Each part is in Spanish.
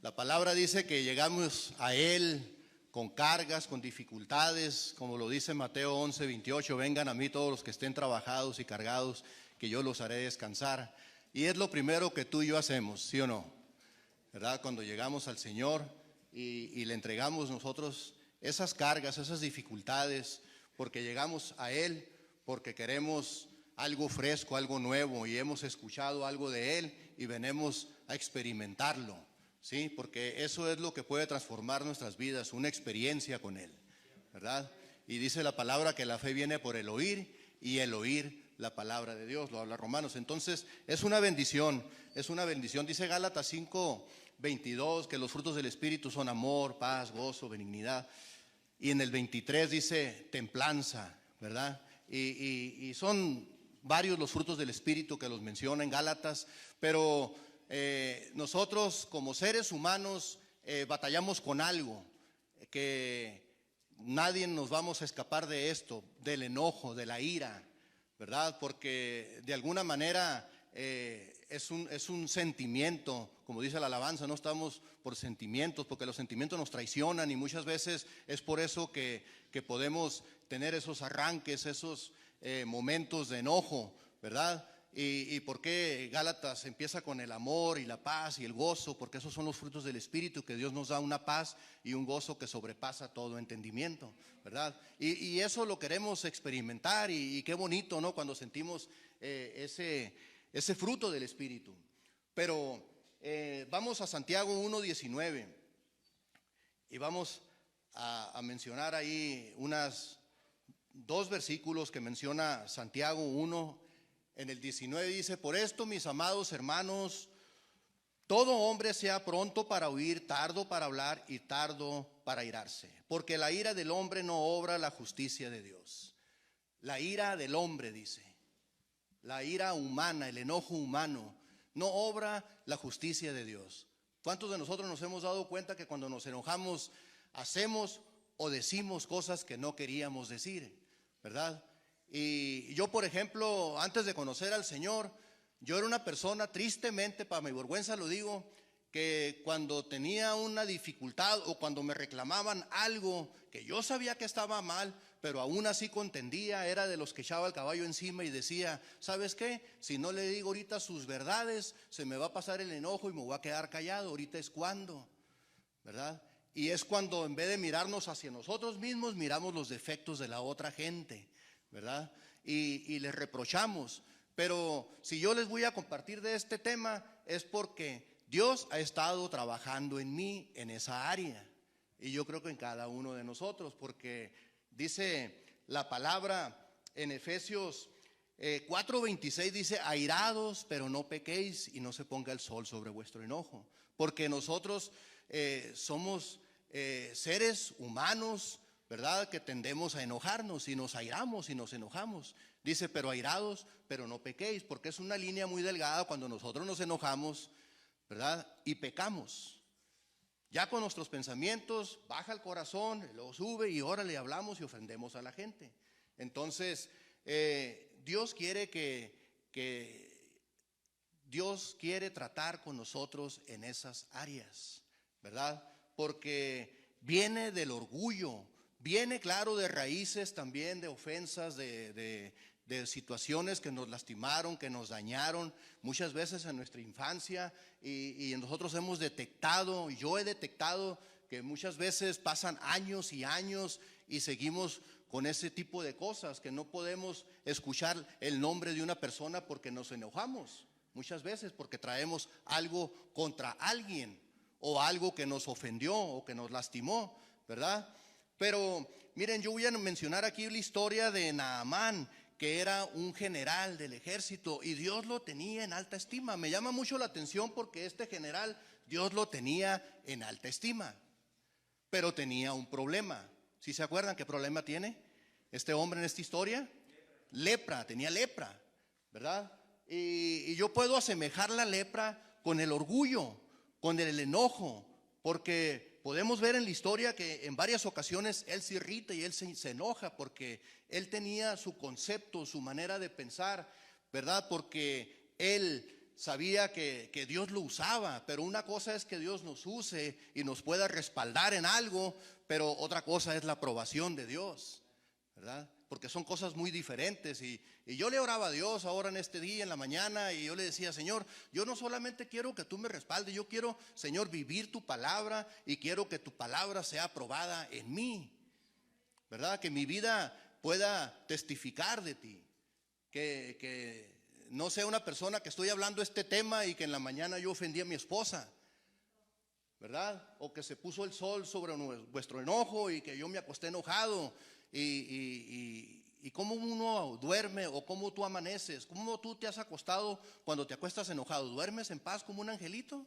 La palabra dice que llegamos a Él con cargas, con dificultades, como lo dice Mateo 11:28, vengan a mí todos los que estén trabajados y cargados, que yo los haré descansar. Y es lo primero que tú y yo hacemos, ¿sí o no? ¿Verdad? Cuando llegamos al Señor y le entregamos nosotros esas cargas, esas dificultades, porque llegamos a Él, porque queremos algo fresco, algo nuevo, y hemos escuchado algo de Él y venimos a experimentarlo, ¿sí? Porque eso es lo que puede transformar nuestras vidas, una experiencia con Él, ¿verdad? Y dice la palabra que la fe viene por el oír, y el oír la palabra de Dios, lo habla Romanos. Entonces es una bendición, es una bendición. Dice Gálatas 5:22 que los frutos del Espíritu son amor, paz, gozo, benignidad. Y en el 23 dice templanza, ¿verdad? Y son varios los frutos del Espíritu que los menciona en Gálatas, pero nosotros como seres humanos batallamos con algo, que nadie nos vamos a escapar de esto, del enojo, de la ira, ¿verdad? Porque de alguna manera es un sentimiento, como dice la alabanza, no estamos por sentimientos, porque los sentimientos nos traicionan, y muchas veces es por eso que podemos tener esos arranques, esos momentos de enojo, ¿verdad? ¿Y por qué Gálatas empieza con el amor y la paz y el gozo? Porque esos son los frutos del Espíritu, que Dios nos da una paz y un gozo que sobrepasa todo entendimiento, ¿verdad? Y eso lo queremos experimentar, y qué bonito, ¿no? Cuando sentimos ese fruto del Espíritu. Pero vamos a Santiago 1:19 y vamos a mencionar ahí dos versículos que menciona Santiago 1. En el 19 dice: por esto, mis amados hermanos, todo hombre sea pronto para oír, tardo para hablar y tardo para irarse, porque la ira del hombre no obra la justicia de Dios. La ira del hombre, dice, la ira humana, el enojo humano, no obra la justicia de Dios. ¿Cuántos de nosotros nos hemos dado cuenta que cuando nos enojamos hacemos o decimos cosas que no queríamos decir, ¿verdad? Y yo, por ejemplo, antes de conocer al Señor, yo era una persona, tristemente, para mi vergüenza lo digo, que cuando tenía una dificultad o cuando me reclamaban algo que yo sabía que estaba mal, pero aún así contendía, era de los que echaba el caballo encima y decía: ¿sabes qué? Si no le digo ahorita sus verdades, se me va a pasar el enojo y me voy a quedar callado. Ahorita es cuando, ¿verdad? Y es cuando, en vez de mirarnos hacia nosotros mismos, miramos los defectos de la otra gente, ¿verdad? Y les reprochamos. Pero si yo les voy a compartir de este tema, es porque Dios ha estado trabajando en mí en esa área, y yo creo que en cada uno de nosotros, porque dice la palabra en Efesios 4:26, dice: airados, pero no pequéis, y no se ponga el sol sobre vuestro enojo. Porque nosotros somos seres humanos, ¿verdad? Que tendemos a enojarnos, y nos airamos y nos enojamos. Dice: pero airados, pero no pequéis, porque es una línea muy delgada cuando nosotros nos enojamos, ¿verdad? Y pecamos. Ya con nuestros pensamientos baja el corazón, luego sube, y ahora le hablamos y ofendemos a la gente. Entonces Dios quiere Dios quiere tratar con nosotros en esas áreas, ¿verdad? Porque viene del orgullo, viene, claro, de raíces también, de ofensas, de situaciones que nos lastimaron, que nos dañaron muchas veces en nuestra infancia, y nosotros hemos detectado, y yo he detectado, que muchas veces pasan años y años y seguimos con ese tipo de cosas, que no podemos escuchar el nombre de una persona porque nos enojamos, muchas veces porque traemos algo contra alguien, o algo que nos ofendió o que nos lastimó, ¿verdad? Pero miren, yo voy a mencionar aquí la historia de Naamán, que era un general del ejército, y Dios lo tenía en alta estima. Me llama mucho la atención porque este general, Dios lo tenía en alta estima, pero tenía un problema. ¿Sí se acuerdan qué problema tiene este hombre en esta historia? Lepra, tenía lepra, ¿verdad? Y yo puedo asemejar la lepra con el orgullo, con el enojo, porque podemos ver en la historia que en varias ocasiones él se irrita y él se enoja, porque él tenía su concepto, su manera de pensar, ¿verdad? Porque él sabía que Dios lo usaba, pero una cosa es que Dios nos use y nos pueda respaldar en algo, pero otra cosa es la aprobación de Dios, ¿verdad? Porque son cosas muy diferentes. Y yo le oraba a Dios ahora en este día, en la mañana, y yo le decía: Señor, yo no solamente quiero que tú me respaldes, yo quiero, Señor, vivir tu palabra, y quiero que tu palabra sea aprobada en mí, ¿verdad? Que mi vida pueda testificar de ti, que no sea una persona que estoy hablando este tema y que en la mañana yo ofendí a mi esposa, ¿verdad? O que se puso el sol sobre vuestro enojo y que yo me acosté enojado. Y cómo uno duerme, o cómo tú amaneces, cómo tú te has acostado cuando te acuestas enojado. ¿Duermes en paz como un angelito?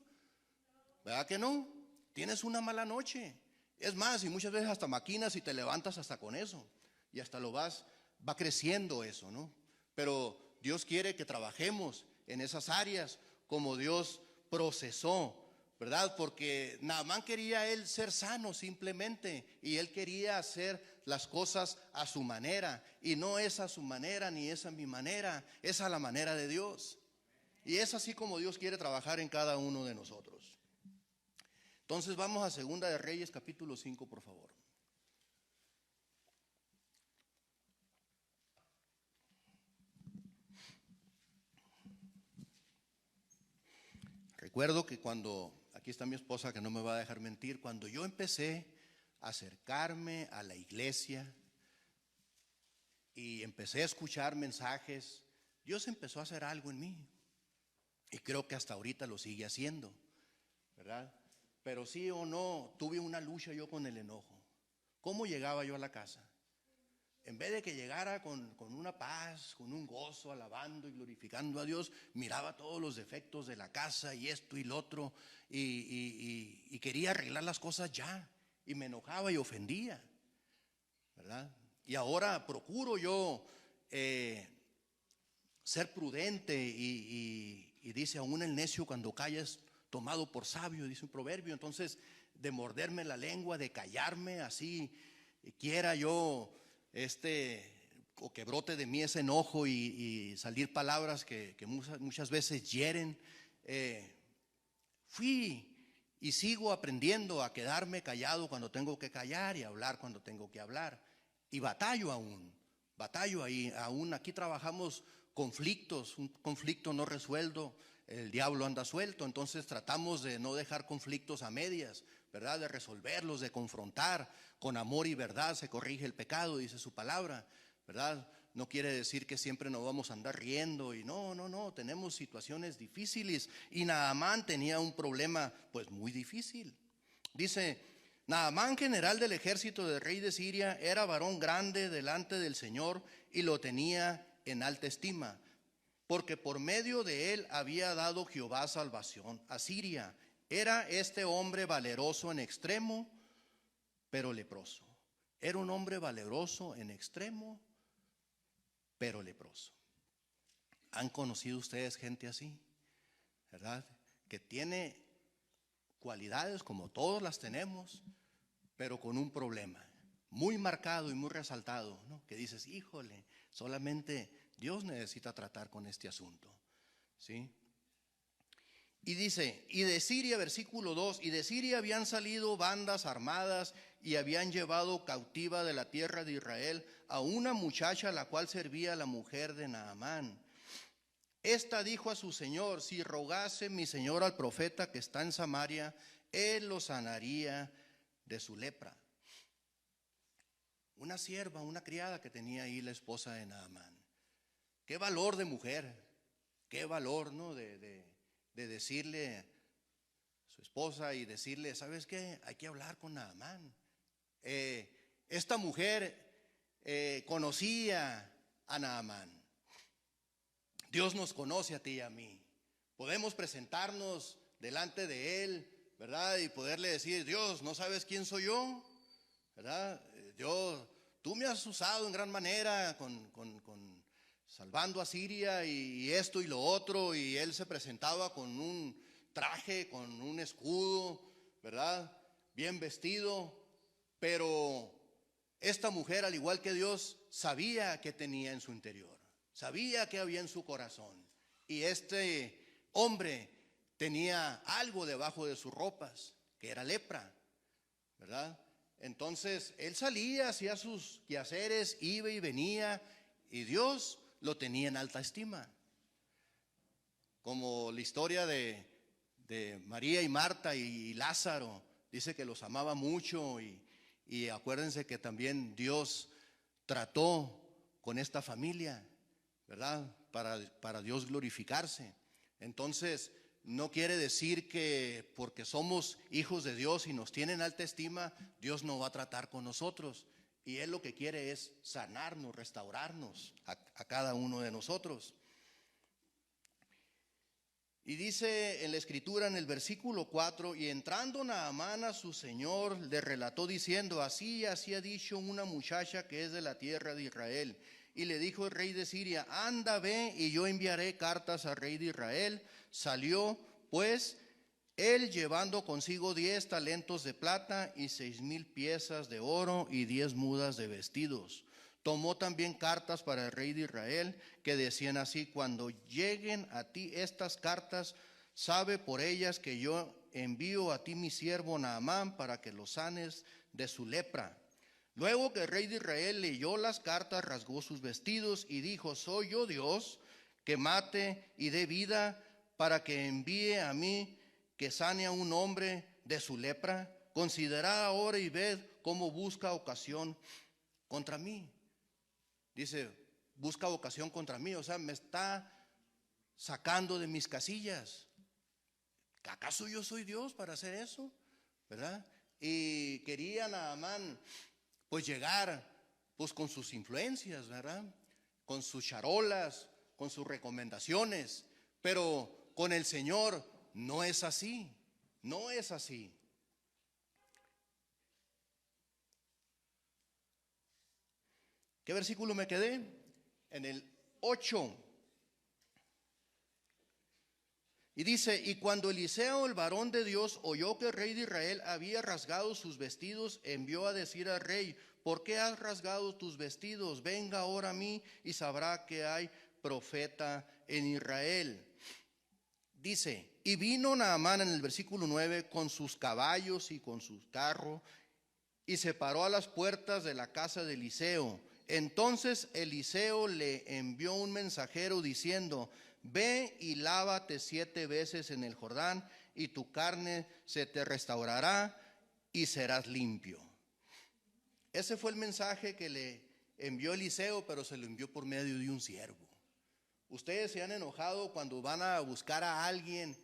¿Verdad que no? Tienes una mala noche. Es más, y muchas veces hasta maquinas y te levantas hasta con eso, y hasta va creciendo eso, ¿no? Pero Dios quiere que trabajemos en esas áreas como Dios procesó, ¿verdad? Porque Naamán quería él ser sano simplemente, y él quería hacer las cosas a su manera, y no es a su manera ni es a mi manera, es a la manera de Dios. Y es así como Dios quiere trabajar en cada uno de nosotros. Entonces vamos a Segunda de Reyes capítulo 5, por favor. Recuerdo que aquí está mi esposa que no me va a dejar mentir, cuando yo empecé a acercarme a la iglesia y empecé a escuchar mensajes, Dios empezó a hacer algo en mí, y creo que hasta ahorita lo sigue haciendo, ¿verdad? Pero sí o no, tuve una lucha yo con el enojo. ¿Cómo llegaba yo a la casa? En vez de que llegara con una paz, con un gozo, alabando y glorificando a Dios, miraba todos los defectos de la casa y esto y lo otro, y quería arreglar las cosas ya, y me enojaba y ofendía, ¿verdad? Y ahora procuro yo ser prudente, y dice: aún el necio cuando calla es tomado por sabio, dice un proverbio. Entonces, de morderme la lengua, de callarme así, quiera yo o que brote de mí ese enojo y salir palabras que muchas veces hieren, fui y sigo aprendiendo a quedarme callado cuando tengo que callar y hablar cuando tengo que hablar. Y batallo ahí, aún aquí trabajamos conflictos, un conflicto no resuelto, el diablo anda suelto. Entonces tratamos de no dejar conflictos a medias, ¿verdad? De resolverlos, de confrontar. Con amor y verdad se corrige el pecado, dice su palabra, ¿verdad? No quiere decir que siempre nos vamos a andar riendo, y no, tenemos situaciones difíciles, y Naamán tenía un problema pues muy difícil. Dice: Naamán, general del ejército del rey de Siria, era varón grande delante del Señor, y lo tenía en alta estima, porque por medio de él había dado Jehová salvación a Siria. Era este hombre valeroso en extremo, pero leproso. Era un hombre valeroso en extremo, pero leproso. ¿Han conocido ustedes gente así? ¿Verdad? Que tiene cualidades como todos las tenemos, pero con un problema muy marcado y muy resaltado, ¿no? Que dices: híjole, solamente Dios necesita tratar con este asunto, ¿sí? Y dice: y de Siria, versículo 2, y de Siria habían salido bandas armadas y habían llevado cautiva de la tierra de Israel a una muchacha, la cual servía a la mujer de Naamán. Esta dijo a su señor: si rogase mi señor al profeta que está en Samaria, él lo sanaría de su lepra. Una sierva, una criada que tenía ahí la esposa de Naamán. Qué valor de mujer, qué valor, ¿no? De decirle a su esposa y decirle: ¿sabes qué? Hay que hablar con Naamán. Esta mujer conocía a Naamán. Dios nos conoce a ti y a mí. Podemos presentarnos delante de él, ¿verdad? Y poderle decir: Dios, ¿no sabes quién soy yo? ¿Verdad? Tú me has usado en gran manera con salvando a Siria y esto y lo otro. Y él se presentaba con un traje, con un escudo, ¿verdad? Bien vestido. Pero esta mujer, al igual que Dios, sabía qué tenía en su interior, sabía qué había en su corazón. Y este hombre tenía algo debajo de sus ropas, que era lepra, ¿verdad? Entonces él salía, hacía sus quehaceres, iba y venía, y Dios lo tenía en alta estima. Como la historia de María y Marta y Lázaro, dice que los amaba mucho, y acuérdense que también Dios trató con esta familia, ¿verdad? Para Dios glorificarse. Entonces, no quiere decir que porque somos hijos de Dios y nos tienen alta estima, Dios no va a tratar con nosotros. Y Él lo que quiere es sanarnos, restaurarnos a cada uno de nosotros. Y dice en la escritura, en el versículo 4, y entrando Naamán a su señor, le relató diciendo, así ha dicho una muchacha que es de la tierra de Israel. Y le dijo el rey de Siria, anda, ve, y yo enviaré cartas al rey de Israel. Salió, pues, él llevando consigo 10 talentos de plata y 6,000 piezas de oro y 10 mudas de vestidos. Tomó también cartas para el rey de Israel que decían así, cuando lleguen a ti estas cartas, sabe por ellas que yo envío a ti mi siervo Naamán para que lo sanes de su lepra. Luego que el rey de Israel leyó las cartas, rasgó sus vestidos y dijo, ¿soy yo Dios que mate y dé vida para que envíe a mí que sane a un hombre de su lepra? Considerad ahora y ved cómo busca ocasión contra mí. Dice, busca ocasión contra mí, o sea, me está sacando de mis casillas. ¿Acaso yo soy Dios para hacer eso? ¿Verdad? Y quería Naamán pues llegar pues con sus influencias, ¿verdad? Con sus charolas, con sus recomendaciones, pero con el Señor no es así, no es así. ¿Qué versículo me quedé? En el 8. Y dice, y cuando Eliseo, el varón de Dios, oyó que el rey de Israel había rasgado sus vestidos, envió a decir al rey, ¿por qué has rasgado tus vestidos? Venga ahora a mí y sabrá que hay profeta en Israel. Dice, y vino Naamán en el versículo 9 con sus caballos y con sus carros y se paró a las puertas de la casa de Eliseo. Entonces Eliseo le envió un mensajero diciendo, ve y lávate 7 veces en el Jordán y tu carne se te restaurará y serás limpio. Ese fue el mensaje que le envió Eliseo, pero se lo envió por medio de un siervo. Ustedes se han enojado cuando van a buscar a alguien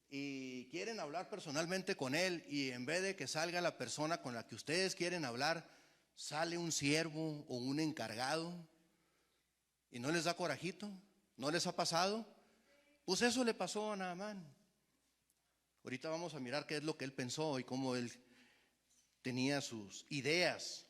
y quieren hablar personalmente con él, y en vez de que salga la persona con la que ustedes quieren hablar, sale un siervo o un encargado, y no les da corajito. ¿No les ha pasado? Pues eso le pasó a Naamán. Ahorita vamos a mirar qué es lo que él pensó y cómo él tenía sus ideas.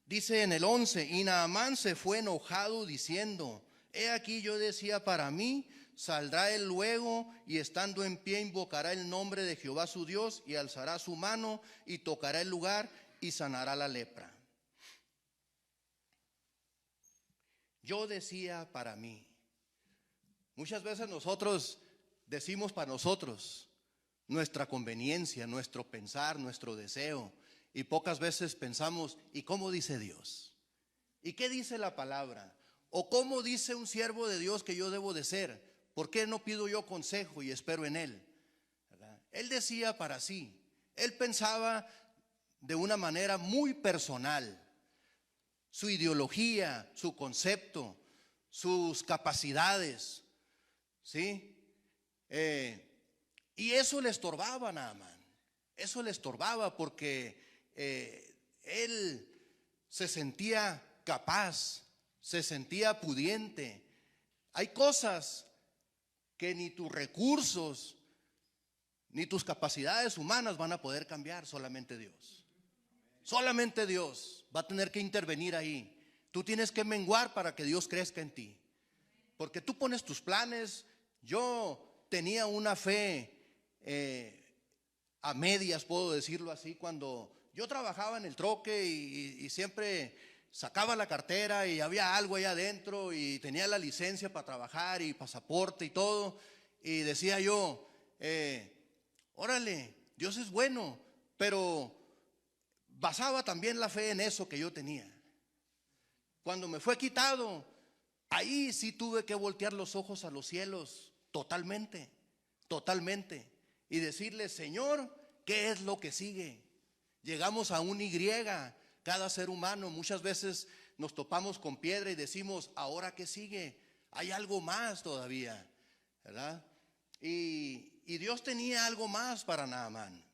Dice en el 11, y Naamán se fue enojado diciendo, he aquí yo decía para mí, saldrá él luego y estando en pie invocará el nombre de Jehová su Dios y alzará su mano y tocará el lugar y sanará la lepra. Yo decía para mí. Muchas veces nosotros decimos para nosotros nuestra conveniencia, nuestro pensar, nuestro deseo. Y pocas veces pensamos, ¿y cómo dice Dios? ¿Y qué dice la palabra? ¿O cómo dice un siervo de Dios que yo debo de ser? ¿Por qué no pido yo consejo y espero en Él? ¿Verdad? Él decía para sí. Él pensaba de una manera muy personal. Su ideología, su concepto, sus capacidades, ¿sí? Y eso le estorbaba a Naamán. Eso le estorbaba porque él se sentía capaz, se sentía pudiente. Hay cosas que ni tus recursos ni tus capacidades humanas van a poder cambiar, solamente Dios. Solamente Dios va a tener que intervenir ahí. Tú tienes que menguar para que Dios crezca en ti, porque tú pones tus planes. Yo tenía una fe a medias, puedo decirlo así, cuando yo trabajaba en el troque y siempre sacaba la cartera y había algo ahí adentro y tenía la licencia para trabajar y pasaporte y todo. Y decía yo, órale, Dios es bueno, pero basaba también la fe en eso que yo tenía. Cuando me fue quitado, ahí sí tuve que voltear los ojos a los cielos totalmente, totalmente, y decirle, Señor, ¿qué es lo que sigue? Llegamos a un Y, cada ser humano, muchas veces nos topamos con piedra y decimos, ¿ahora qué sigue? Hay algo más todavía, ¿verdad? Y Dios tenía algo más para Naamán.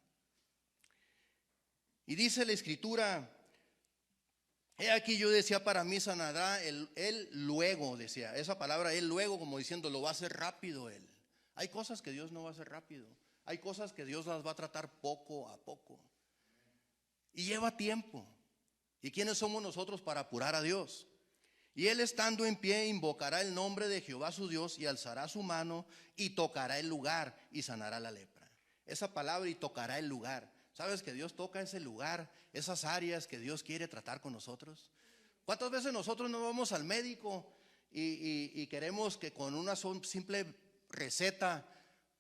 Y dice la escritura, he aquí yo decía, para mí sanará él luego, decía, esa palabra él luego, como diciendo, lo va a hacer rápido él. Hay cosas que Dios no va a hacer rápido, hay cosas que Dios las va a tratar poco a poco. Y lleva tiempo. ¿Y quiénes somos nosotros para apurar a Dios? Y él estando en pie invocará el nombre de Jehová su Dios y alzará su mano y tocará el lugar y sanará la lepra. Esa palabra, y tocará el lugar. ¿Sabes que Dios toca ese lugar, esas áreas que Dios quiere tratar con nosotros? ¿Cuántas veces nosotros no vamos al médico y queremos que con una simple receta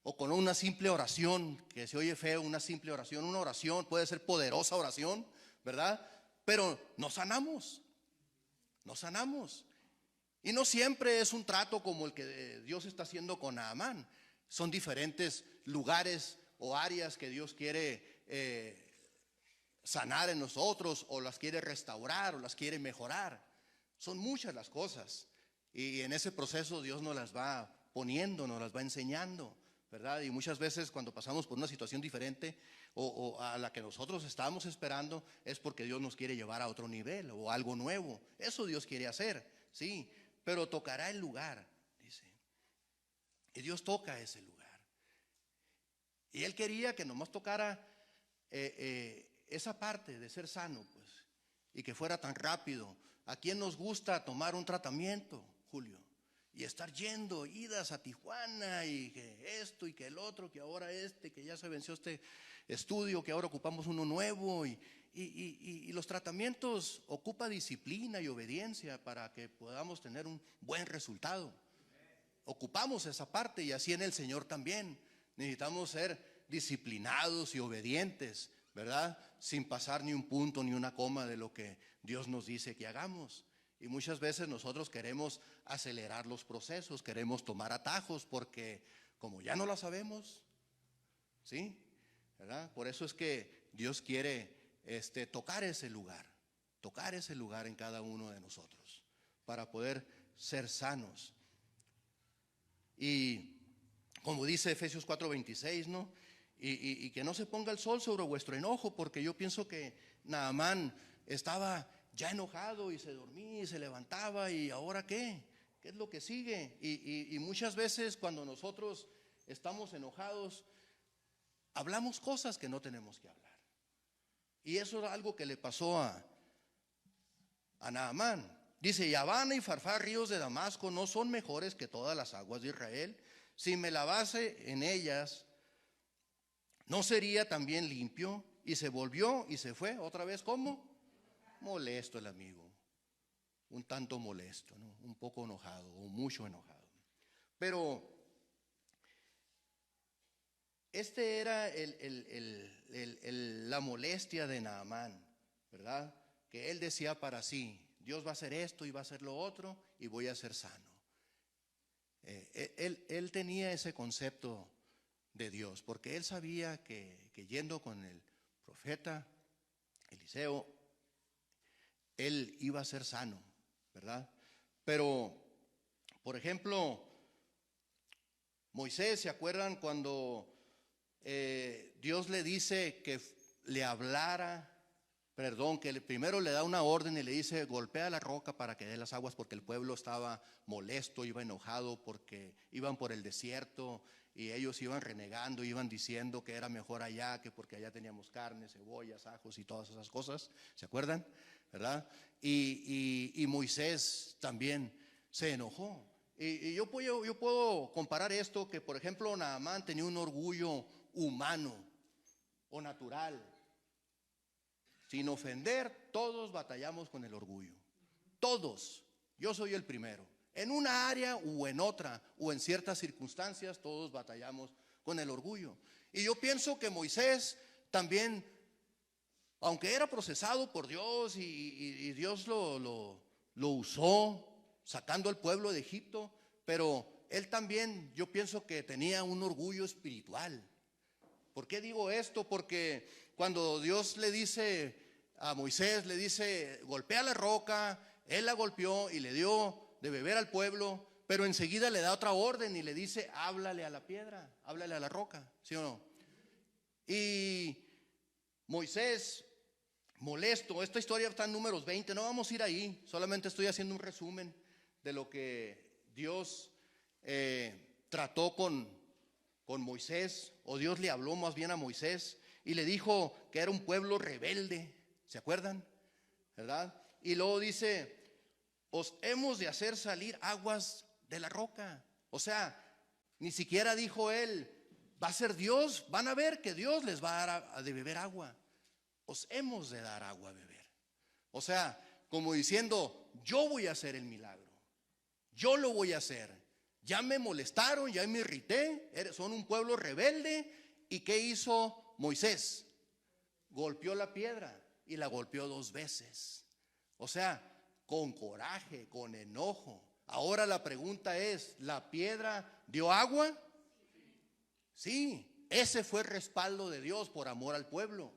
o con una simple oración, que se oye feo, una simple oración, una oración puede ser poderosa oración, ¿verdad? Pero no sanamos, no sanamos. Y no siempre es un trato como el que Dios está haciendo con Naamán. Son diferentes lugares o áreas que Dios quiere sanar en nosotros, o las quiere restaurar, o las quiere mejorar. Son muchas las cosas, y en ese proceso Dios nos las va poniendo, nos las va enseñando, ¿verdad? Y muchas veces cuando pasamos por una situación diferente o a la que nosotros estamos esperando, es porque Dios nos quiere llevar a otro nivel o algo nuevo. Eso Dios quiere hacer, sí, pero tocará el lugar, dice. Y Dios toca ese lugar. Y Él quería que nomás tocara esa parte de ser sano, pues, y que fuera tan rápido. ¿A quién nos gusta tomar un tratamiento, Julio? Y estar yendo, idas a Tijuana, y que esto y que el otro, que ahora que ya se venció este estudio, que ahora ocupamos uno nuevo. Y los tratamientos ocupa disciplina y obediencia para que podamos tener un buen resultado. Ocupamos esa parte, y así en el Señor también. Necesitamos ser disciplinados y obedientes, ¿verdad? Sin pasar ni un punto ni una coma de lo que Dios nos dice que hagamos. Y muchas veces nosotros queremos acelerar los procesos, queremos tomar atajos porque como ya no la sabemos, ¿sí? ¿Verdad? Por eso es que Dios quiere tocar ese lugar en cada uno de nosotros para poder ser sanos. Y como dice Efesios 4:26, ¿no? Y que no se ponga el sol sobre vuestro enojo, porque yo pienso que Naamán estaba ya enojado y se dormía y se levantaba, y ahora ¿qué es lo que sigue? Y muchas veces cuando nosotros estamos enojados, hablamos cosas que no tenemos que hablar. Y eso era algo que le pasó a Naamán. Dice, y Habana y Farfar, ríos de Damasco, ¿no son mejores que todas las aguas de Israel? Si me lavase en ellas, ¿no sería también limpio? Y se volvió y se fue otra vez. ¿Cómo? Molesto el amigo, un tanto molesto, ¿no? Un poco enojado o mucho enojado. Pero era la molestia de Naamán, ¿verdad? Que él decía para sí, Dios va a hacer esto y va a hacer lo otro y voy a ser sano. Él tenía ese concepto de Dios, porque él sabía que yendo con el profeta Eliseo, él iba a ser sano, ¿verdad? Pero, por ejemplo, Moisés, ¿se acuerdan cuando Dios le dice que le hablara? Perdón, que primero le da una orden y le dice, golpea la roca para que dé las aguas, porque el pueblo estaba molesto, iba enojado porque iban por el desierto y ellos iban renegando, iban diciendo que era mejor allá, que porque allá teníamos carne, cebollas, ajos y todas esas cosas. ¿Se acuerdan? ¿Verdad? Y Moisés también se enojó. Y yo puedo comparar esto, que por ejemplo Naamán tenía un orgullo humano o natural. Sin ofender, todos batallamos con el orgullo. todos, yo soy el primero. En una área o en otra, o en ciertas circunstancias, todos batallamos con el orgullo. Y yo pienso que Moisés también, aunque era procesado por Dios y Dios lo usó sacando al pueblo de Egipto, pero él también, yo pienso que tenía un orgullo espiritual. ¿Por qué digo esto? Porque cuando Dios le dice a Moisés, le dice, golpea la roca, él la golpeó y le dio de beber al pueblo, pero enseguida le da otra orden y le dice, háblale a la piedra, háblale a la roca, ¿sí o no? Y Moisés, molesto, esta historia está en Números 20, no vamos a ir ahí, solamente estoy haciendo un resumen de lo que Dios trató con Moisés, o Dios le habló más bien a Moisés y le dijo que era un pueblo rebelde, ¿se acuerdan? ¿Verdad? Y luego dice, os hemos de hacer salir aguas de la roca. O sea, ni siquiera dijo él, va a ser Dios, van a ver que Dios les va a dar de beber agua. Os hemos de dar agua a beber. O sea, como diciendo, yo voy a hacer el milagro, yo lo voy a hacer. Ya me molestaron, ya me irrité, son un pueblo rebelde. ¿Y qué hizo Moisés? Golpeó la piedra y la golpeó 2 veces. O sea, con coraje, con enojo. Ahora la pregunta es, ¿la piedra dio agua? Sí, ese fue el respaldo de Dios por amor al pueblo,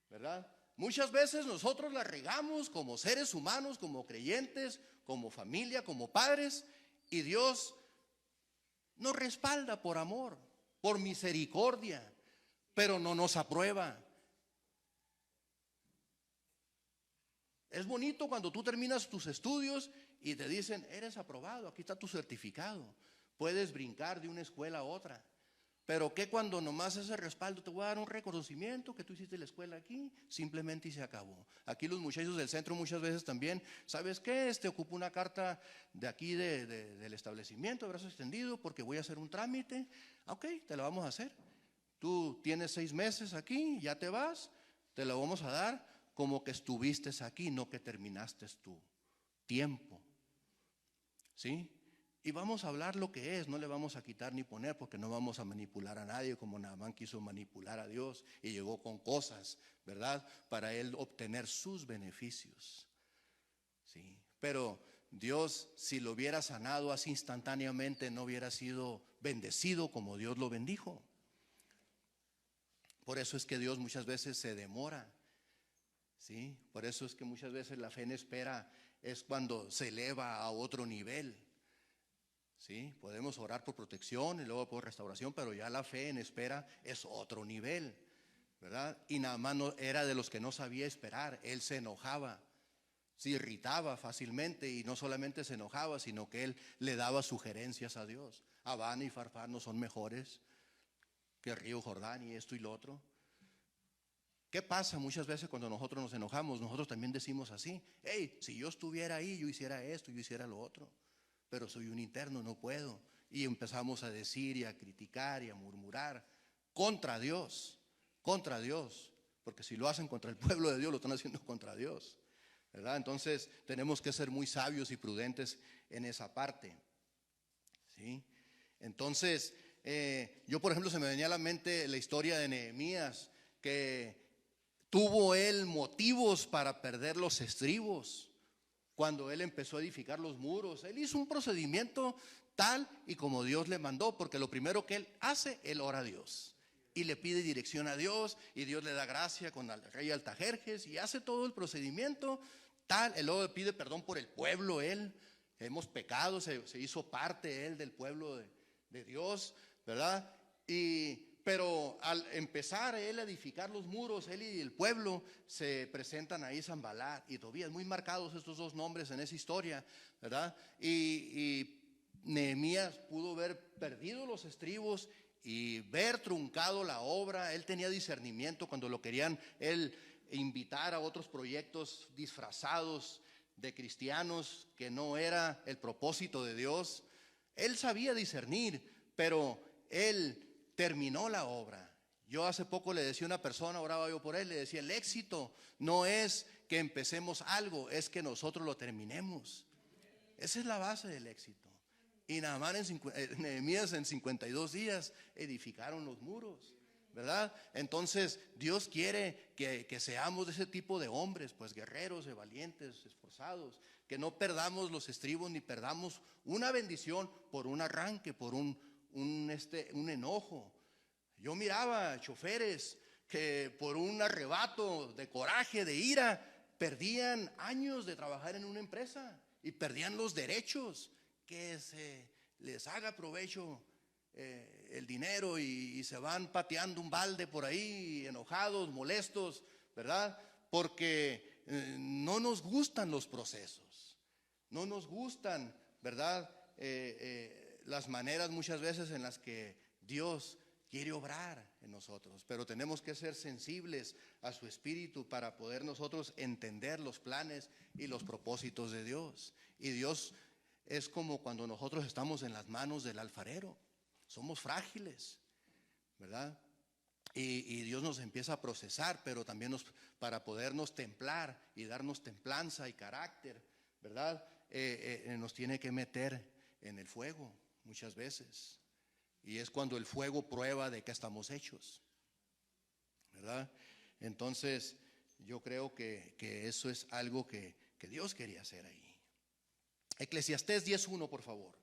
¿verdad? Muchas veces nosotros la regamos como seres humanos, como creyentes, como familia, como padres, y Dios nos respalda por amor, por misericordia, pero no nos aprueba. Es bonito cuando tú terminas tus estudios y te dicen, eres aprobado, aquí está tu certificado, puedes brincar de una escuela a otra. Pero que cuando nomás ese respaldo, te voy a dar un reconocimiento que tú hiciste la escuela aquí, simplemente y se acabó. Aquí los muchachos del centro muchas veces también, ¿sabes qué? Te ocupo una carta de aquí del establecimiento de brazo extendido porque voy a hacer un trámite. Ok, te la vamos a hacer. Tú tienes 6 meses aquí, ya te vas, te la vamos a dar como que estuviste aquí, no que terminaste tu tiempo. ¿Sí? Y vamos a hablar lo que es, no le vamos a quitar ni poner porque no vamos a manipular a nadie como Naamán quiso manipular a Dios y llegó con cosas, ¿verdad? Para él obtener sus beneficios. Sí, pero Dios, si lo hubiera sanado así instantáneamente, no hubiera sido bendecido como Dios lo bendijo. Por eso es que Dios muchas veces se demora. Sí, por eso es que muchas veces la fe en espera es cuando se eleva a otro nivel. Sí, podemos orar por protección y luego por restauración, pero ya la fe en espera es otro nivel, ¿verdad? Y Naamán no, era de los que no sabía esperar, él se enojaba, se irritaba fácilmente y no solamente se enojaba, sino que él le daba sugerencias a Dios. Abana y Farfar no son mejores que el río Jordán y esto y lo otro. ¿Qué pasa muchas veces cuando nosotros nos enojamos? Nosotros también decimos así, hey, si yo estuviera ahí, yo hiciera esto, yo hiciera lo otro. Pero soy un interno, no puedo. Y empezamos a decir y a criticar y a murmurar contra Dios, porque si lo hacen contra el pueblo de Dios, lo están haciendo contra Dios, ¿verdad? Entonces tenemos que ser muy sabios y prudentes en esa parte, ¿sí? Entonces, yo por ejemplo se me venía a la mente la historia de Nehemías, que tuvo él motivos para perder los estribos. Cuando él empezó a edificar los muros, él hizo un procedimiento tal y como Dios le mandó, porque lo primero que él hace, él ora a Dios y le pide dirección a Dios y Dios le da gracia con el rey Altajerjes y hace todo el procedimiento tal. Él luego le pide perdón por el pueblo, él, hemos pecado, se hizo parte él del pueblo de Dios, ¿verdad? Pero al empezar él a edificar los muros, él y el pueblo se presentan ahí Sanbalat y Tobías, muy marcados estos 2 nombres en esa historia, ¿verdad? Y Nehemías pudo ver perdido los estribos y ver truncado la obra. Él tenía discernimiento cuando lo querían él invitar a otros proyectos disfrazados de cristianos, que no era el propósito de Dios. Él sabía discernir, pero él terminó la obra. Yo hace poco le decía a una persona, oraba yo por él, le decía, el éxito no es que empecemos algo, es que nosotros lo terminemos. Esa es la base del éxito. Y Nehemías Nehemías en 52 días edificaron los muros, ¿verdad? Entonces Dios quiere que seamos de ese tipo de hombres, pues guerreros, valientes, esforzados, que no perdamos los estribos ni perdamos una bendición por un arranque, por un enojo. Yo miraba choferes que por un arrebato de coraje, de ira, perdían años de trabajar en una empresa y perdían los derechos, que se les haga provecho el dinero y se van pateando un balde por ahí, enojados, molestos, ¿verdad? Porque no nos gustan los procesos, no nos gustan, ¿verdad? Las maneras muchas veces en las que Dios quiere obrar en nosotros, pero tenemos que ser sensibles a su espíritu para poder nosotros entender los planes y los propósitos de Dios. Y Dios es como cuando nosotros estamos en las manos del alfarero, somos frágiles, ¿verdad? Y Dios nos empieza a procesar, pero también para podernos templar y darnos templanza y carácter, ¿verdad? Nos tiene que meter en el fuego muchas veces. Y es cuando el fuego prueba de qué estamos hechos, ¿verdad? Entonces yo creo que eso es algo que Dios quería hacer ahí. Eclesiastés 10:1, por favor.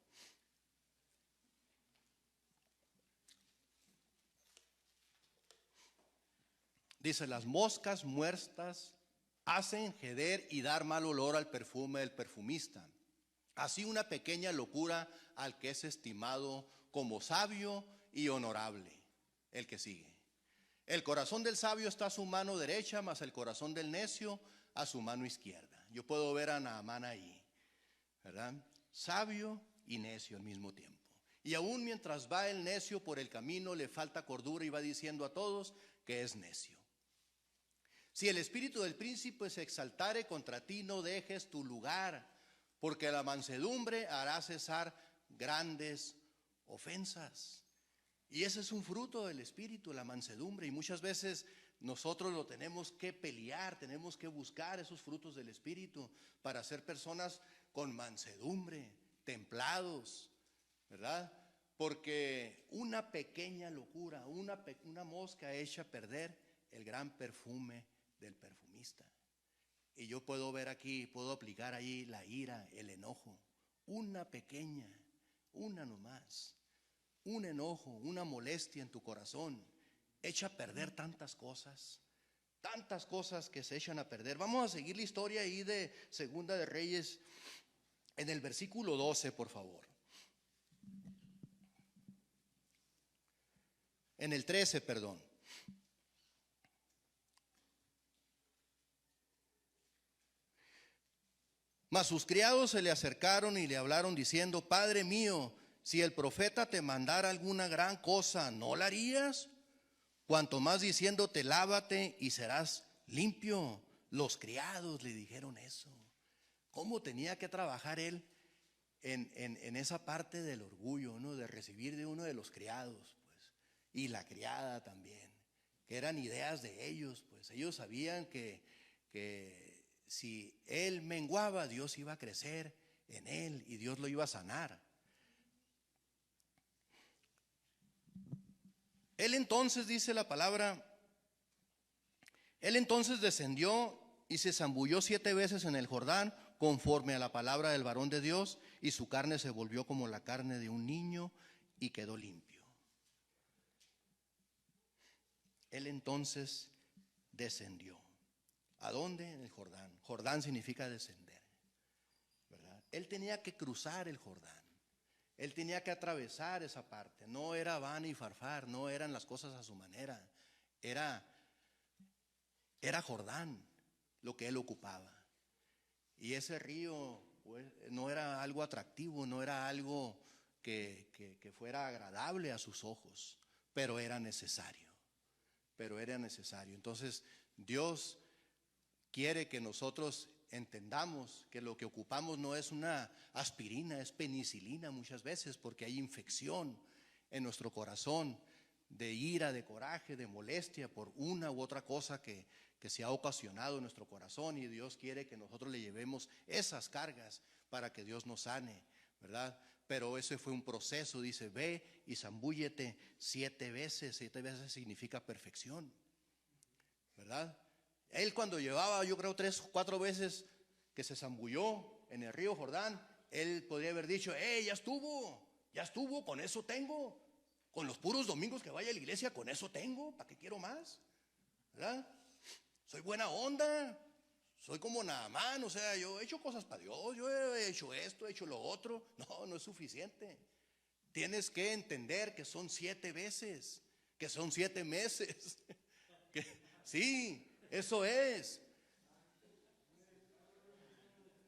Dice: las moscas muertas hacen heder y dar mal olor al perfume del perfumista. Así una pequeña locura al que es estimado como sabio y honorable. El que sigue: el corazón del sabio está a su mano derecha, mas el corazón del necio a su mano izquierda. Yo puedo ver a Naamán ahí, ¿verdad? Sabio y necio al mismo tiempo. Y aún mientras va el necio por el camino, le falta cordura y va diciendo a todos que es necio. Si el espíritu del príncipe se exaltare contra ti, no dejes tu lugar, porque la mansedumbre hará cesar grandes ofensas. Y ese es un fruto del espíritu, la mansedumbre. Y muchas veces nosotros lo tenemos que pelear, tenemos que buscar esos frutos del espíritu para ser personas con mansedumbre, templados, ¿verdad? Porque una pequeña locura, una mosca echa a perder el gran perfume del perfumista. Y yo puedo ver aquí, puedo aplicar ahí la ira, el enojo. Una pequeña, una nomás, un enojo, una molestia en tu corazón echa a perder tantas cosas que se echan a perder. Vamos a seguir la historia ahí de Segunda de Reyes en el versículo 12, por favor. En el 13, perdón. Mas sus criados se le acercaron y le hablaron diciendo: Padre mío, si el profeta te mandara alguna gran cosa, ¿no la harías? Cuanto más diciéndote: lávate y serás limpio. Los criados le dijeron eso. ¿Cómo tenía que trabajar él en esa parte del orgullo, ¿no? De recibir de uno de los criados, pues, y la criada también, que eran ideas de ellos, pues ellos sabían que si él menguaba, Dios iba a crecer en él y Dios lo iba a sanar. Él entonces, dice la palabra, él entonces descendió y se zambulló 7 veces en el Jordán, conforme a la palabra del varón de Dios, y su carne se volvió como la carne de un niño y quedó limpio. Él entonces descendió. ¿A dónde? En el Jordán. Jordán significa descender, ¿verdad? Él tenía que cruzar el Jordán. Él tenía que atravesar esa parte. No era van y farfar, no eran las cosas a su manera. Era Jordán lo que él ocupaba. Y ese río, pues, no era algo atractivo, no era algo que fuera agradable a sus ojos, pero era necesario. Entonces Dios quiere que nosotros entendamos que lo que ocupamos no es una aspirina, es penicilina muchas veces, porque hay infección en nuestro corazón, de ira, de coraje, de molestia por una u otra cosa que se ha ocasionado en nuestro corazón, y Dios quiere que nosotros le llevemos esas cargas para que Dios nos sane, ¿verdad? Pero ese fue un proceso. Dice, ve y zambúllete 7 veces. 7 veces significa perfección, ¿verdad? Él, cuando llevaba, yo creo, 3 o 4 veces que se zambulló en el río Jordán, él podría haber dicho, ya estuvo, con eso tengo. Con los puros domingos que vaya a la iglesia, con eso tengo. ¿Para qué quiero más? ¿Verdad? Soy buena onda, soy como Naamán, o sea, yo he hecho cosas para Dios, yo he hecho esto, he hecho lo otro. No, no es suficiente. Tienes que entender que son 7 veces, que son 7 meses. Sí, eso es.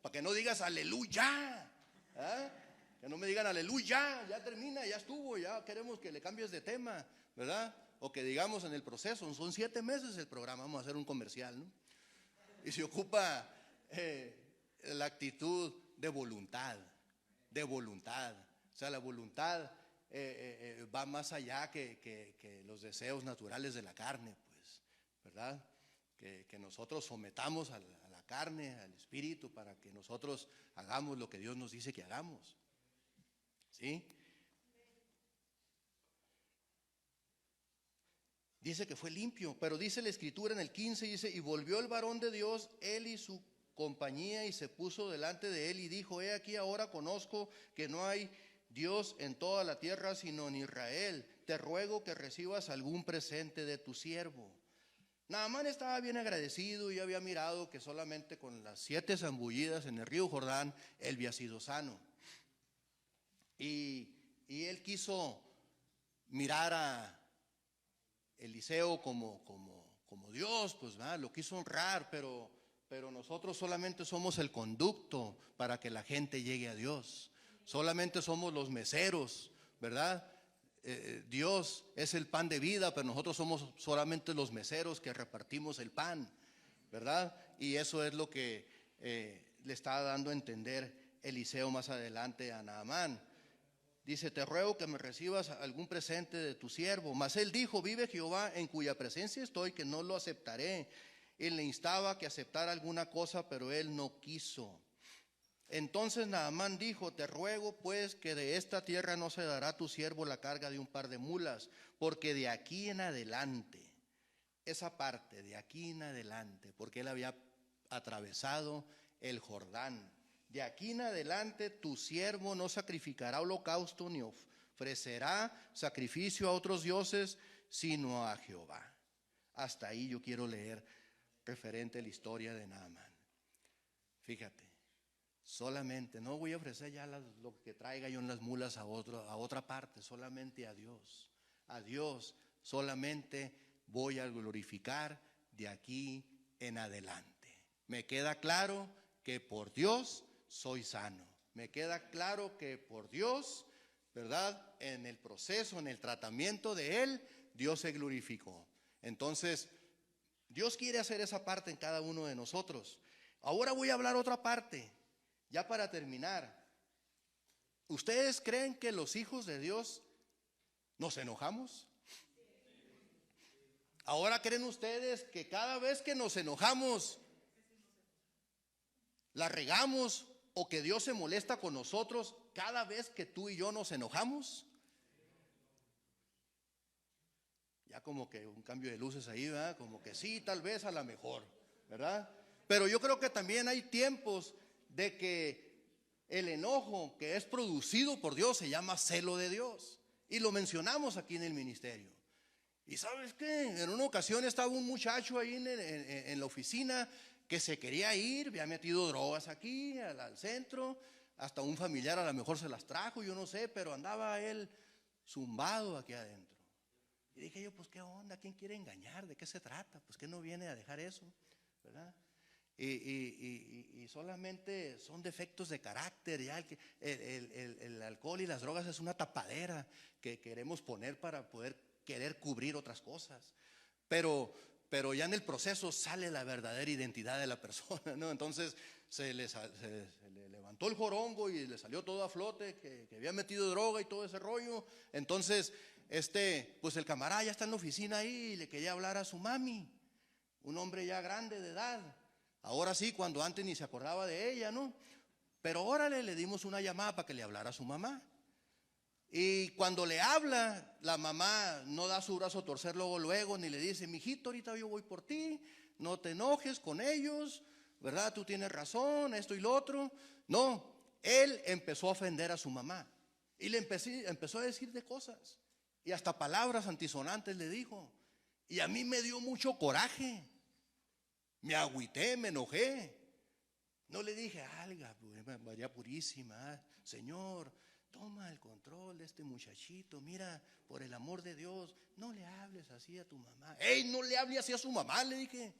Para que no digas aleluya, ¿eh? Que no me digan aleluya, ya termina, ya estuvo, ya queremos que le cambies de tema, ¿verdad? O que digamos en el proceso, son 7 meses el programa, vamos a hacer un comercial, ¿no? Y se ocupa la actitud de voluntad, de voluntad. O sea, la voluntad va más allá que los deseos naturales de la carne, pues, ¿verdad? Que nosotros sometamos a la carne, al espíritu, para que nosotros hagamos lo que Dios nos dice que hagamos. ¿Sí? Dice que fue limpio, pero dice la escritura en el 15, dice, y volvió el varón de Dios, él y su compañía, y se puso delante de él y dijo, he aquí ahora conozco que no hay Dios en toda la tierra sino en Israel. Te ruego que recibas algún presente de tu siervo. Naamán estaba bien agradecido y había mirado que solamente con las 7 zambullidas en el río Jordán él había sido sano. Y él quiso mirar a Eliseo como Dios, pues lo quiso honrar, pero nosotros solamente somos el conducto para que la gente llegue a Dios. Solamente somos los meseros, ¿verdad? Dios es el pan de vida, pero nosotros somos solamente los meseros que repartimos el pan, ¿verdad? Y eso es lo que le está dando a entender Eliseo más adelante a Naamán. Dice, te ruego que me recibas algún presente de tu siervo. Mas él dijo, vive Jehová en cuya presencia estoy, que no lo aceptaré. Él le instaba que aceptara alguna cosa, pero él no quiso. Entonces Naamán dijo, te ruego pues que de esta tierra no se dará a tu siervo la carga de un par de mulas, porque de aquí en adelante, esa parte de aquí en adelante, porque él había atravesado el Jordán, de aquí en adelante tu siervo no sacrificará holocausto ni ofrecerá sacrificio a otros dioses, sino a Jehová. Hasta ahí yo quiero leer referente a la historia de Naamán. Fíjate, solamente, no voy a ofrecer ya lo que traiga yo en las mulas a otra parte, solamente a Dios. A Dios solamente voy a glorificar de aquí en adelante. Me queda claro que por Dios soy sano. Me queda claro que por Dios, ¿verdad? En el proceso, en el tratamiento de Él, Dios se glorificó. Entonces, Dios quiere hacer esa parte en cada uno de nosotros. Ahora voy a hablar otra parte, ya para terminar. ¿Ustedes creen que los hijos de Dios nos enojamos? Ahora, ¿creen ustedes que cada vez que nos enojamos la regamos, o que Dios se molesta con nosotros cada vez que tú y yo nos enojamos? Ya como que un cambio de luces ahí, ¿verdad? Como que sí, tal vez a lo mejor, ¿verdad? Pero yo creo que también hay tiempos de que el enojo que es producido por Dios se llama celo de Dios. Y lo mencionamos aquí en el ministerio. Y ¿sabes qué? En una ocasión estaba un muchacho ahí en la oficina que se quería ir, había metido drogas aquí al centro, hasta un familiar a lo mejor se las trajo, yo no sé, pero andaba él zumbado aquí adentro. Y dije yo, pues qué onda, ¿quién quiere engañar? ¿De qué se trata? Pues que no viene a dejar eso, ¿verdad? Y solamente son defectos de carácter, ya el alcohol y las drogas es una tapadera que queremos poner para poder querer cubrir otras cosas, pero ya en el proceso sale la verdadera identidad de la persona, ¿no? Entonces se le levantó el jorongo y le salió todo a flote, que había metido droga y todo ese rollo. Entonces pues el camarada ya está en la oficina ahí y le quería hablar a su mami, un hombre ya grande de edad. Ahora sí, cuando antes ni se acordaba de ella, ¿no? Pero órale, le dimos una llamada para que le hablara a su mamá. Y cuando le habla, la mamá no da su brazo a torcer luego, ni le dice: mijito, ahorita yo voy por ti, no te enojes con ellos, ¿verdad? Tú tienes razón, esto y lo otro. No, él empezó a ofender a su mamá y le empezó a decir de cosas y hasta palabras antisonantes le dijo. Y a mí me dio mucho coraje, me agüité, me enojé. No le dije: alga, María Purísima, Señor, toma el control de este muchachito, mira, por el amor de Dios, no le hables así a tu mamá. ¡Ey, no le hables así a su mamá!, le dije.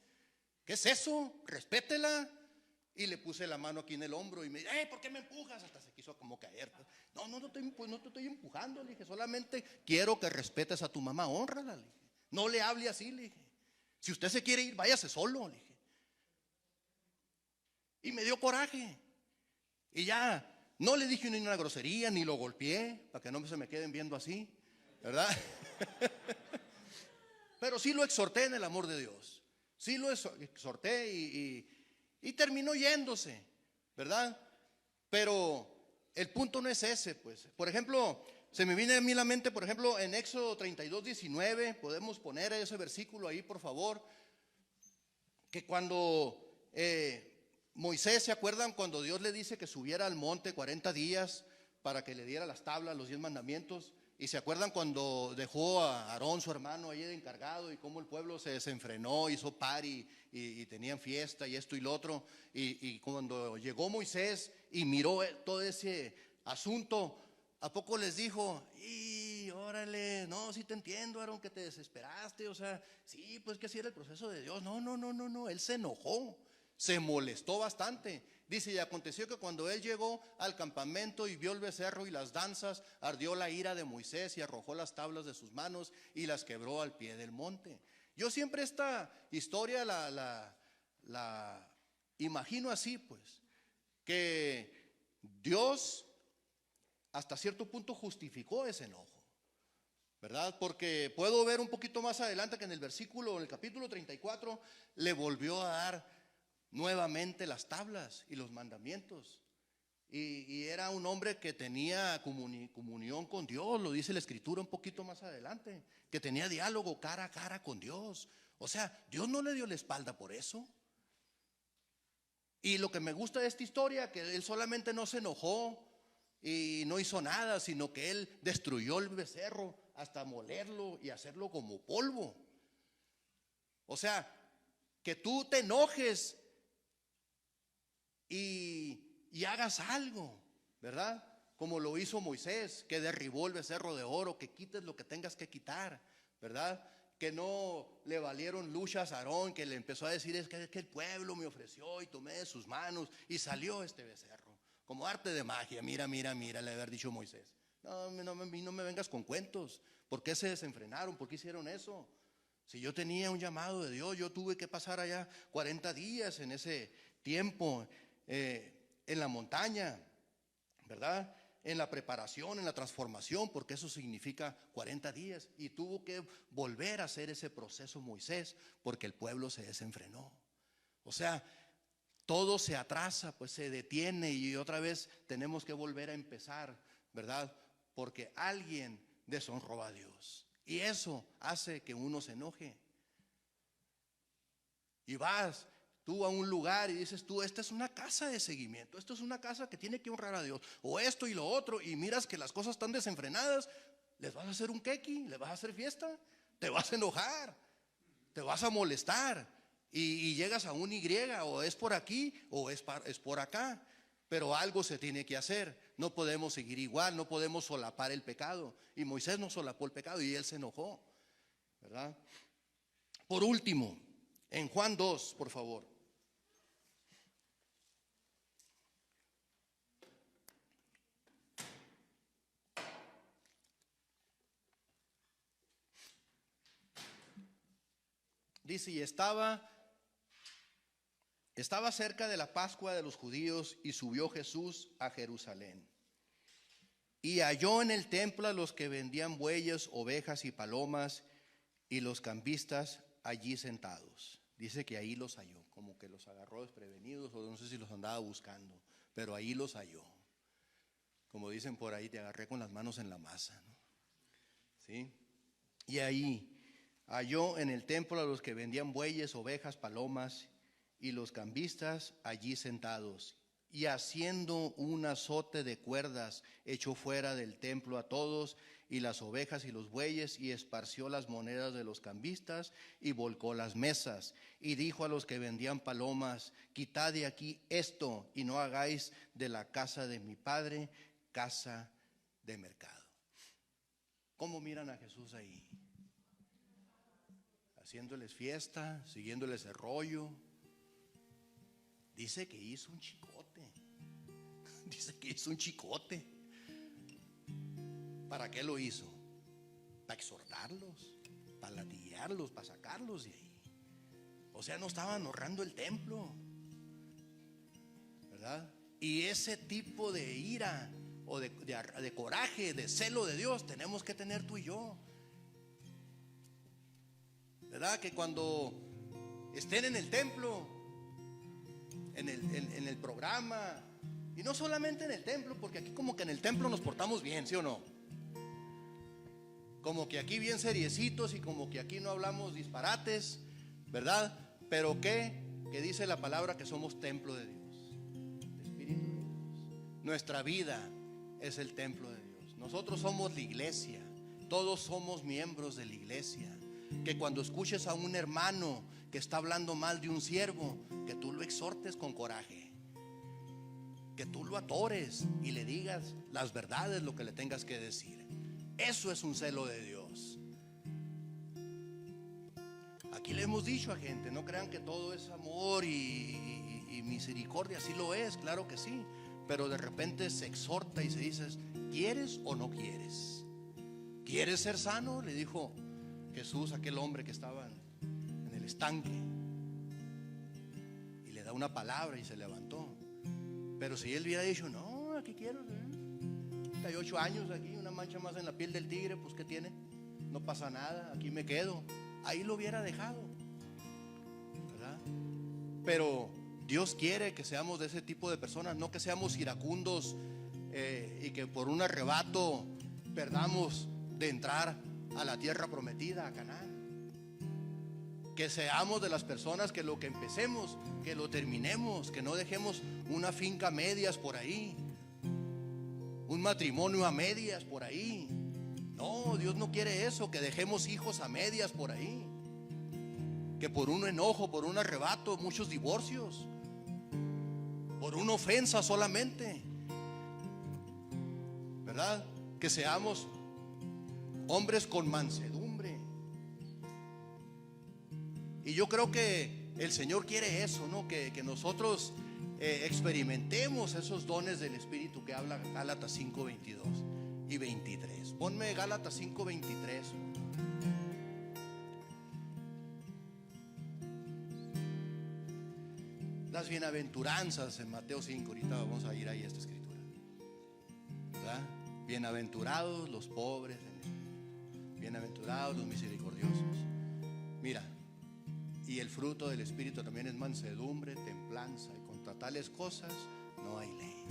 ¿Qué es eso? Respétela. Y le puse la mano aquí en el hombro y me dice: ¿por qué me empujas? Hasta se quiso como caer. No te estoy empujando, le dije, solamente quiero que respetes a tu mamá, hónrala, le dije. No le hable así, le dije. Si usted se quiere ir, váyase solo, le dije. Y me dio coraje. Y ya, no le dije ni una grosería, ni lo golpeé, para que no se me queden viendo así, ¿verdad? Pero sí lo exhorté en el amor de Dios. Sí lo exhorté y terminó yéndose, ¿verdad? Pero el punto no es ese, pues. Por ejemplo, se me viene a mí la mente, por ejemplo, en Éxodo 32:19, podemos poner ese versículo ahí, por favor, que cuando Moisés, ¿se acuerdan cuando Dios le dice que subiera al monte 40 días para que le diera las tablas, los 10 mandamientos? Y se acuerdan cuando dejó a Aarón, su hermano, ahí de encargado, y cómo el pueblo se desenfrenó, hizo party y tenían fiesta y esto y lo otro. Y cuando llegó Moisés y miró todo ese asunto, ¿a poco les dijo: y órale, no, sí te entiendo, Aarón, que te desesperaste? O sea, sí, pues que así era el proceso de Dios. No, él se enojó, se molestó bastante. Dice: y aconteció que cuando él llegó al campamento y vio el becerro y las danzas, ardió la ira de Moisés y arrojó las tablas de sus manos y las quebró al pie del monte. Yo siempre esta historia la imagino así, pues, que Dios hasta cierto punto justificó ese enojo, ¿verdad? Porque puedo ver un poquito más adelante que en el capítulo 34, le volvió a dar nuevamente las tablas y los mandamientos. Y era un hombre que tenía comunión con Dios, lo dice la escritura un poquito más adelante, que tenía diálogo cara a cara con Dios. O sea, Dios no le dio la espalda por eso. Y lo que me gusta de esta historia, que él solamente no se enojó y no hizo nada, sino que él destruyó el becerro hasta molerlo y hacerlo como polvo. O sea, que tú te enojes y hagas algo, ¿verdad? Como lo hizo Moisés, que derribó el becerro de oro, que quites lo que tengas que quitar, ¿verdad? Que no le valieron luchas a Aarón, que le empezó a decir: es que el pueblo me ofreció y tomé de sus manos y salió este becerro, como arte de magia. Mira, le haber dicho Moisés: no me vengas con cuentos. ¿Por qué se desenfrenaron? ¿Por qué hicieron eso? Si yo tenía un llamado de Dios, yo tuve que pasar allá 40 días en ese tiempo, en la montaña, ¿verdad? En la preparación, en la transformación, porque eso significa 40 días. Y tuvo que volver a hacer ese proceso Moisés, porque el pueblo se desenfrenó. O sea, todo se atrasa, pues se detiene y otra vez tenemos que volver a empezar, ¿verdad? Porque alguien deshonró a Dios. Y eso hace que uno se enoje. Y vas tú a un lugar y dices tú: esta es una casa de seguimiento, esto es una casa que tiene que honrar a Dios, o esto y lo otro, y miras que las cosas están desenfrenadas. ¿Les vas a hacer un quequi? ¿Les vas a hacer fiesta? Te vas a enojar, te vas a molestar, y llegas a un Y, o es por aquí o es por acá. Pero algo se tiene que hacer. No podemos seguir igual, no podemos solapar el pecado. Y Moisés no solapó el pecado y él se enojó, ¿verdad? Por último, en Juan 2, por favor. Dice: y estaba cerca de la Pascua de los judíos, y subió Jesús a Jerusalén. Y halló en el templo a los que vendían bueyes, ovejas y palomas, y los cambistas allí sentados. Dice que ahí los halló, como que los agarró desprevenidos, o no sé si los andaba buscando, pero ahí los halló. Como dicen por ahí, te agarré con las manos en la masa, ¿no? ¿Sí? Y ahí halló en el templo a los que vendían bueyes, ovejas, palomas, y los cambistas allí sentados. Y haciendo un azote de cuerdas, echó fuera del templo a todos, y las ovejas y los bueyes, y esparció las monedas de los cambistas, y volcó las mesas. Y dijo a los que vendían palomas: quitad de aquí esto, y no hagáis de la casa de mi padre casa de mercado. ¿Cómo miran a Jesús ahí? Haciéndoles fiesta, siguiéndoles el rollo. Dice que hizo un chicote. Dice que hizo un chicote. ¿Para qué lo hizo? Para exhortarlos, para latillarlos, para sacarlos de ahí. O sea, no estaban honrando el templo, ¿verdad? Y ese tipo de ira o de coraje, de celo de Dios tenemos que tener tú y yo, ¿verdad? Que cuando estén en el templo, en el programa, y no solamente en el templo, porque aquí como que en el templo nos portamos bien, ¿sí o no? Como que aquí bien seriecitos, y como que aquí no hablamos disparates, ¿verdad? Pero que dice la palabra que somos templo de Dios, el Espíritu de Dios. Nuestra vida es el templo de Dios. Nosotros somos la iglesia. Todos somos miembros de la iglesia. Que cuando escuches a un hermano que está hablando mal de un siervo, que tú lo exhortes con coraje, que tú lo atores y le digas las verdades, lo que le tengas que decir. Eso es un celo de Dios. Aquí le hemos dicho a gente: no crean que todo es amor y misericordia. Sí lo es, claro que sí, pero de repente se exhorta y se dice: ¿quieres o no quieres? ¿Quieres ser sano?, le dijo Jesús a aquel hombre que estaba en el estanque, y le da una palabra y se levantó. Pero si él hubiera dicho: no, aquí quiero, 38 años aquí, una mancha más en la piel del tigre, pues ¿qué tiene? No pasa nada, aquí me quedo. Ahí lo hubiera dejado, ¿verdad? Pero Dios quiere que seamos de ese tipo de personas, no que seamos iracundos y que por un arrebato perdamos de entrar a la tierra prometida, a Canaán. Que seamos de las personas que lo que empecemos, que lo terminemos, que no dejemos una finca a medias por ahí, un matrimonio a medias por ahí. No, Dios no quiere eso, que dejemos hijos a medias por ahí, que por un enojo, por un arrebato, muchos divorcios, por una ofensa solamente, ¿verdad? Que seamos hombres con mansedumbre. Y yo creo que el Señor quiere eso, ¿no? Que nosotros experimentemos esos dones del Espíritu que habla Gálatas 5, 22 y 23. Ponme Gálatas 5, 23. Las bienaventuranzas en Mateo 5. Ahorita vamos a ir ahí a esta escritura, ¿verdad? Bienaventurados los pobres en espíritu, bienaventurados los misericordiosos. Mira, y el fruto del Espíritu también es mansedumbre, templanza, y contra tales cosas no hay ley.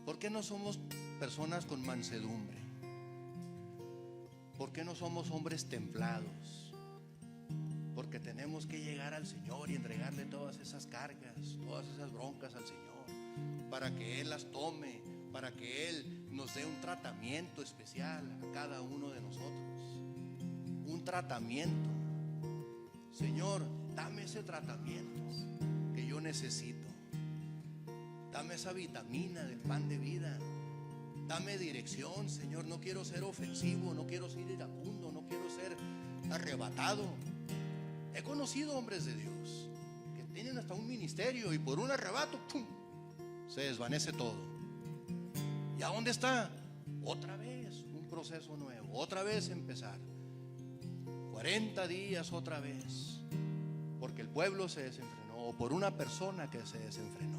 ¿Por qué no somos personas con mansedumbre? ¿Por qué no somos hombres templados? Porque tenemos que llegar al Señor y entregarle todas esas cargas, todas esas broncas al Señor, para que Él las tome, para que Él nos dé un tratamiento especial a cada uno de nosotros. Un tratamiento. Señor, dame ese tratamiento que yo necesito. Dame esa vitamina del pan de vida. Dame dirección, Señor. No quiero ser ofensivo, no quiero ser iracundo, no quiero ser arrebatado. He conocido hombres de Dios que tienen hasta un ministerio y por un arrebato, ¡pum!, se desvanece todo. ¿Y a dónde está? Otra vez un proceso nuevo, otra vez empezar. 40 días otra vez, porque el pueblo se desenfrenó, o por una persona que se desenfrenó,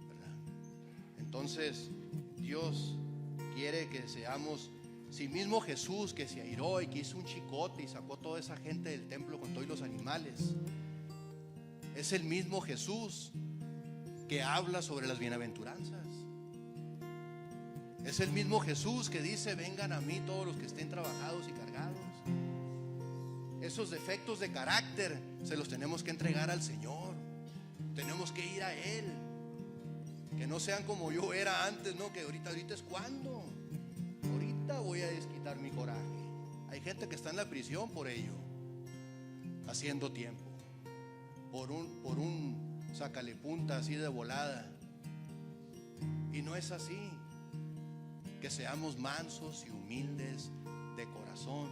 ¿verdad? Entonces Dios quiere que seamos, si mismo Jesús que se airó y que hizo un chicote y sacó toda esa gente del templo con todos los animales, es el mismo Jesús que habla sobre las bienaventuranzas. Es el mismo Jesús que dice: vengan a mí todos los que estén trabajados y cargados. Esos defectos de carácter se los tenemos que entregar al Señor. Tenemos que ir a Él. Que no sean como yo era antes, ¿no? Que ahorita es cuando. Ahorita voy a desquitar mi coraje. Hay gente que está en la prisión por ello, haciendo tiempo, por un sácale punta así de volada. Y no es así. Que seamos mansos y humildes de corazón.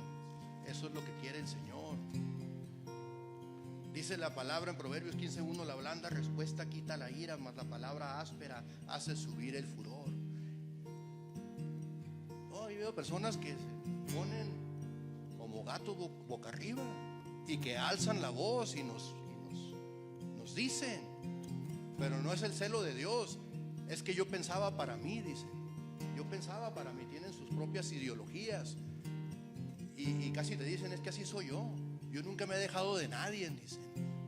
Eso es lo que quiere el Señor. Dice la palabra en Proverbios 15:1: la blanda respuesta quita la ira, mas la palabra áspera hace subir el furor. Oh, yo veo personas que se ponen como gatos boca arriba y que alzan la voz y nos dicen, pero no es el celo de Dios. Es que yo pensaba para mí, dicen. Yo pensaba para mí. Tienen sus propias ideologías y casi te dicen: es que así soy yo. Yo nunca me he dejado de nadie, dicen.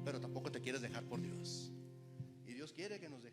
Pero tampoco te quieres dejar por Dios. Y Dios quiere que nos dejemos.